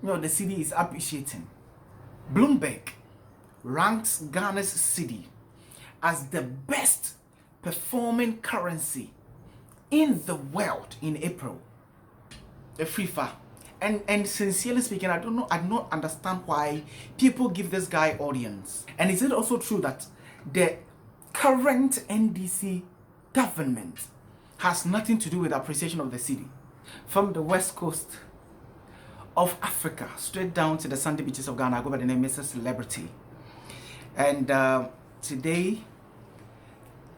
the CEDI is appreciating. Bloomberg ranks Ghana's CEDI as the best performing currency in the world in April. Afrifa. And sincerely speaking, I do not understand why people give this guy audience. And is it also true that the current NDC government has nothing to do with appreciation of the CEDI? From the west coast of Africa straight down to the sandy beaches of Ghana, I go by the name Mr. Celebrity. And today,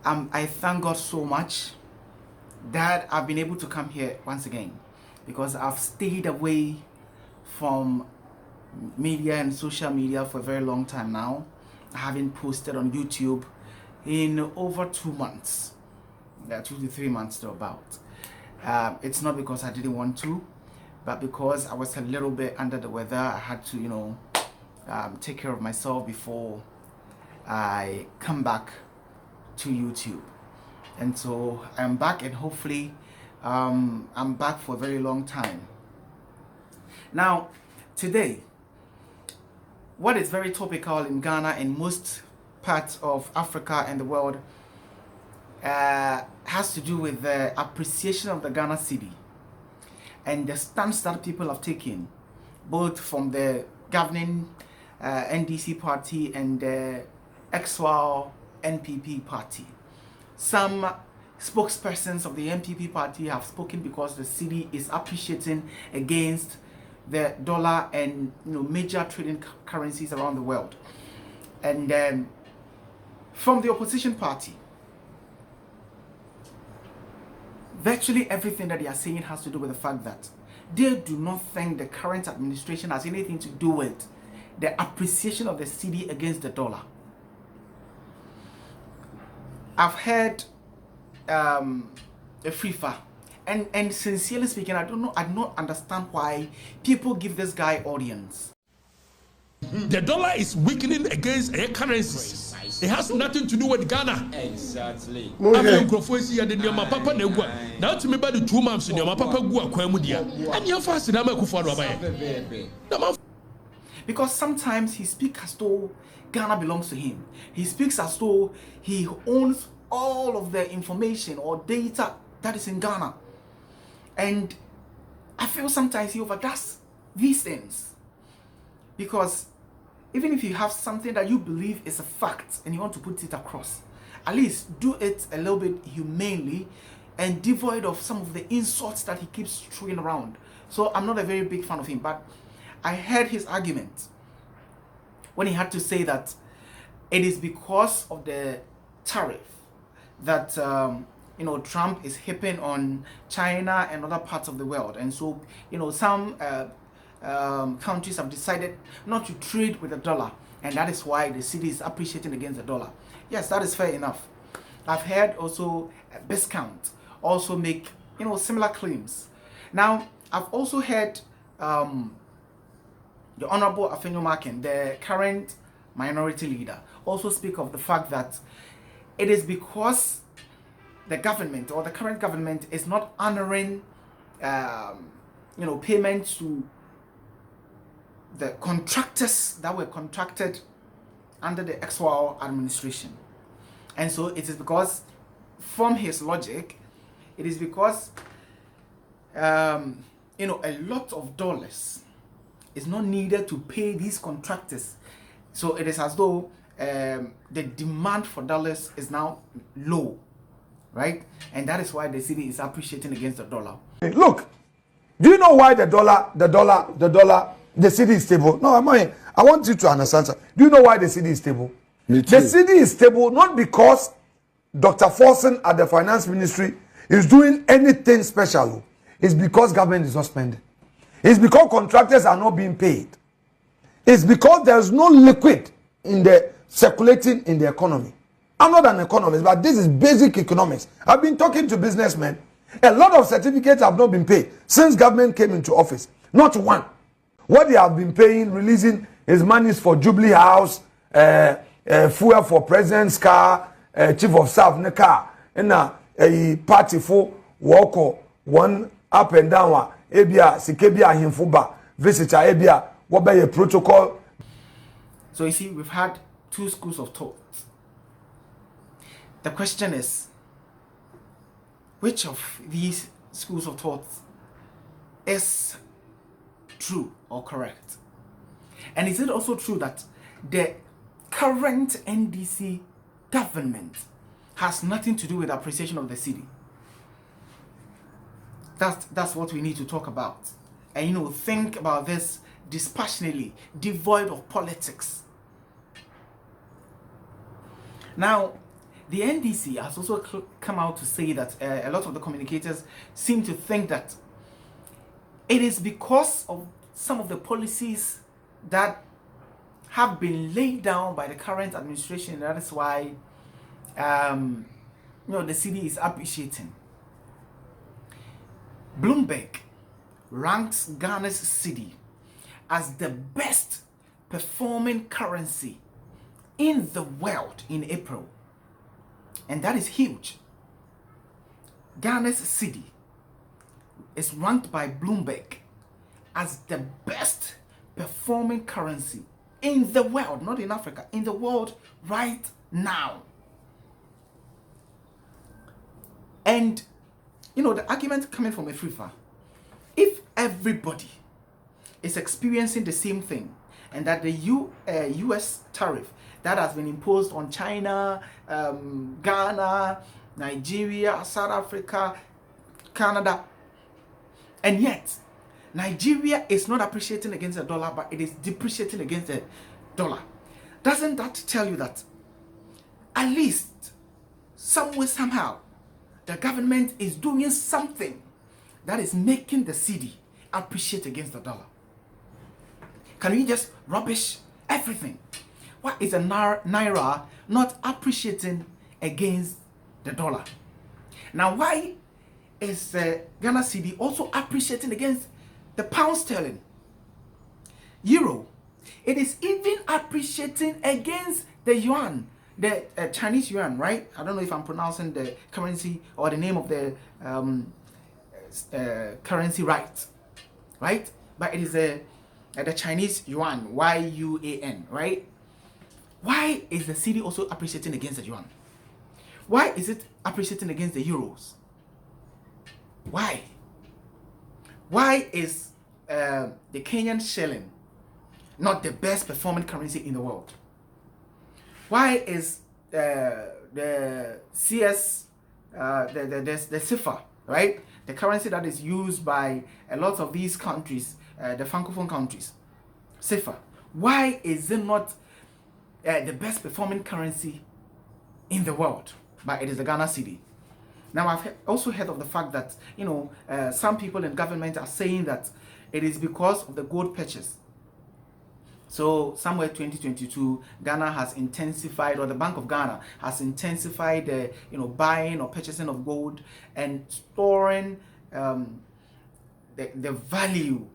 I thank God so much that I've been able to come here once again, because I've stayed away from media and social media for a very long time now. I haven't posted on YouTube in over 2 months, 2 to 3 months to about. It's not because I didn't want to, but because I was a little bit under the weather. I had to, take care of myself before I come back to YouTube. And so I'm back, and hopefully I'm back for a very long time. Now, today, what is very topical in Ghana and most parts of Africa and the world has to do with the appreciation of the Ghana CEDI and the stance that people have taken, both from the governing NDC party and the ex-Wal NPP party. Some spokespersons of the NPP party have spoken because the CEDI is appreciating against the dollar and major trading currencies around the world. And from the opposition party, virtually everything that they are saying has to do with the fact that they do not think the current administration has anything to do with the appreciation of the CEDI against the dollar. I've heard Afrifa, and sincerely speaking, I do not understand why people give this guy audience. The dollar is weakening against air currencies. It has nothing to do with Ghana. Exactly. Now to me by the 2 months in your papa go akwamudia. And you fast in Amakufa. Because sometimes he speaks as though Ghana belongs to him. He speaks as though he owns all of the information or data that is in Ghana. And I feel sometimes he overdoes these things. Because even if you have something that you believe is a fact and you want to put it across, at least do it a little bit humanely and devoid of some of the insults that he keeps throwing around. So I'm not a very big fan of him, but I heard his argument when he had to say that it is because of the tariff that Trump is hipping on China and other parts of the world, and so some countries have decided not to trade with the dollar, and that is why the CEDI is appreciating against the dollar. Yes, that is fair enough. I've heard also Discount also make similar claims. Now I've also heard the Honorable Afenyo Markins, the current minority leader, also speak of the fact that it is because the government or the current government is not honoring payments to the contractors that were contracted under the ex-Wal administration. And so it is because, from his logic, it is because a lot of dollars is not needed to pay these contractors. So it is as though the demand for dollars is now low, right? And that is why the CEDI is appreciating against the dollar. Look, do you know why the CEDI is stable? No, I want you to understand. Do you know why the CEDI is stable? The CEDI is stable not because Dr. Forson at the finance ministry is doing anything special. It's because government is not spending. It's because contractors are not being paid. It's because there's no liquid in the circulating in the economy. I'm not an economist, but this is basic economics. I've been talking to businessmen. A lot of certificates have not been paid since government came into office. Not one. What they have been paying, releasing, is monies for Jubilee House, fuel for president's car, chief of staff in the car, and a party for walk one up and down. Ebia sikebia himfuba visitor ebia what be a protocol. So you see, we've had two schools of thought. The question is, which of these schools of thought is true or correct? And is it also true that the current NDC government has nothing to do with appreciation of the cedi? That's what we need to talk about. And think about this dispassionately, devoid of politics. Now, the NDC has also come out to say that a lot of the communicators seem to think that it is because of some of the policies that have been laid down by the current administration. That is why the cedi is appreciating. Bloomberg ranks Ghana's cedi as the best performing currency in the world in April. And that is huge. Ghana's cedi is ranked by Bloomberg as the best performing currency in the world, not in Africa, in the world right now. And the argument coming from Afrifa, if everybody is experiencing the same thing, and that the US tariff that has been imposed on China, Ghana, Nigeria, South Africa, Canada, and yet Nigeria is not appreciating against the dollar, but it is depreciating against the dollar. Doesn't that tell you that at least somewhere, somehow, the government is doing something that is making the cedi appreciate against the dollar? Can we just rubbish everything? Why is a naira not appreciating against the dollar? Now, why is the Ghana cedi also appreciating against the pound sterling? Euro, it is even appreciating against the yuan, the Chinese yuan, right? I don't know if I'm pronouncing the currency or the name of the currency right? But it is the Chinese yuan, YUAN, right? Why is the cedi also appreciating against the yuan? Why is it appreciating against the euros? Why? Why is the Kenyan shilling not the best performing currency in the world? Why is the CS, the CFA, right? The currency that is used by a lot of these countries, the Francophone countries, CFA. Why is it not the best performing currency in the world? But it is the Ghana cedi. Now, I've also heard of the fact that, some people in government are saying that it is because of the gold purchase. So, somewhere 2022, Ghana has intensified, or the Bank of Ghana has intensified the, buying or purchasing of gold and storing the value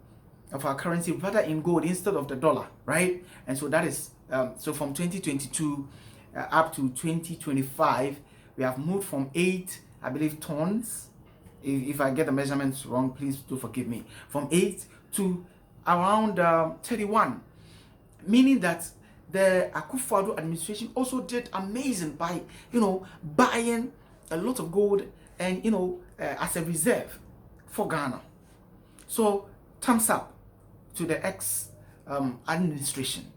of our currency rather in gold instead of the dollar, right? And so that is, so from 2022 up to 2025, we have moved from 8, I believe, tons. If I get the measurements wrong, please do forgive me. From 8 to around 31, meaning that the Akufo-Addo administration also did amazing by, buying a lot of gold and, as a reserve for Ghana. So, thumbs up to the administration.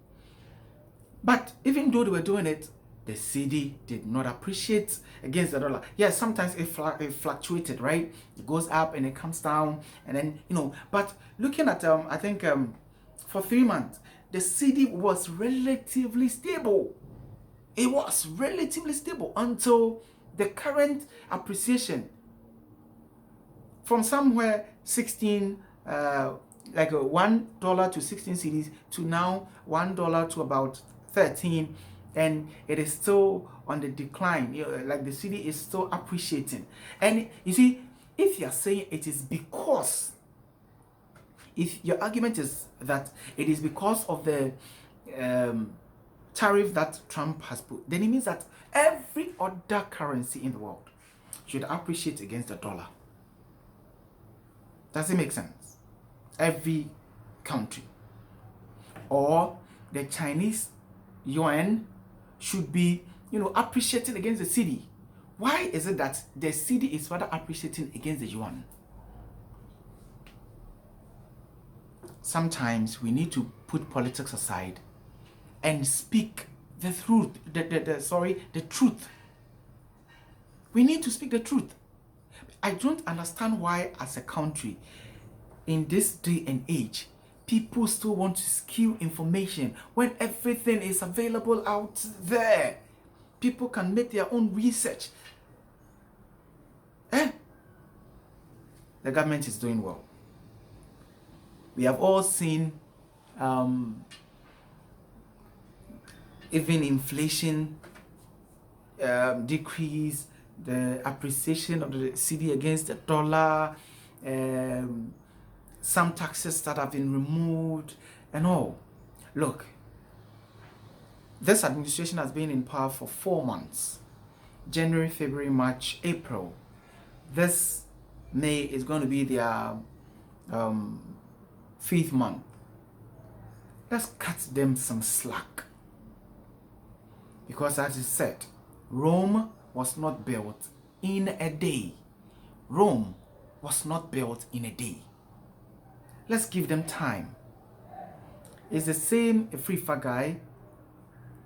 But even though they were doing it, the cedi did not appreciate against the dollar. Yes, sometimes it fluctuated, right? It goes up and it comes down, and then, but looking at, I think for 3 months, the cedi was relatively stable. It was relatively stable until the current appreciation from somewhere 16, like $1 to 16 cedis to now $1 to about 13, and it is still on the decline. Like the cedi is still appreciating. And you see, if you are saying it is because, if your argument is that it is because of the tariff that Trump has put, then it means that every other currency in the world should appreciate against the dollar. Does it make sense? Every country. Or the Chinese yuan should be, appreciating against the CEDI. Why is it that the CEDI is rather appreciating against the yuan? Sometimes we need to put politics aside and speak the truth. The truth. We need to speak the truth. I don't understand why, as a country, in this day and age, people still want to skew information when everything is available out there. People can make their own research. The government is doing well. We have all seen even inflation decrease, the appreciation of the CEDI against the dollar, some taxes that have been removed and all. Look, this administration has been in power for 4 months. January, February, March, April. This May is going to be their 5th month. Let's cut them some slack. Because as I said, Rome was not built in a day. Rome was not built in a day. Let's give them time. It's the same Afrifa guy,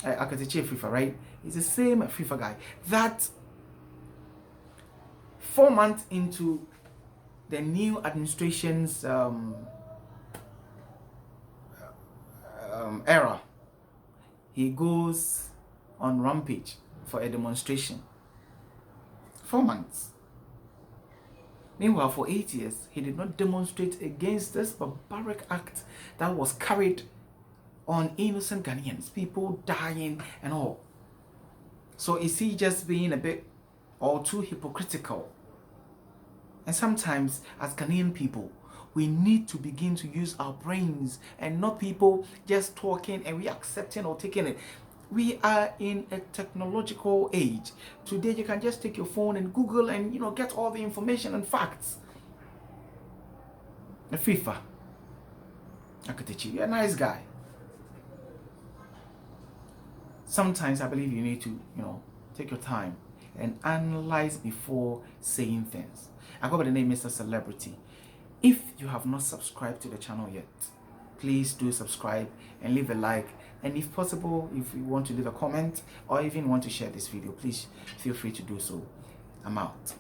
Akatakyie Afrifa, right? It's the same Afrifa guy that 4 months into the new administration's era, he goes on rampage for a demonstration. 4 months. Meanwhile, for 8 years, he did not demonstrate against this barbaric act that was carried on innocent Ghanaians, people dying and all. So is he just being a bit or too hypocritical? And sometimes, as Ghanaian people, we need to begin to use our brains and not people just talking and we accepting or taking it. We are in a technological age. Today you can just take your phone and Google and get all the information and facts. Afrifa, Akatakyie, you're a nice guy. Sometimes I believe you need to, take your time and analyze before saying things. I go by the name Mr. Celebrity. If you have not subscribed to the channel yet, please do subscribe and leave a like. And if possible, if you want to leave a comment or even want to share this video, please feel free to do so. I'm out.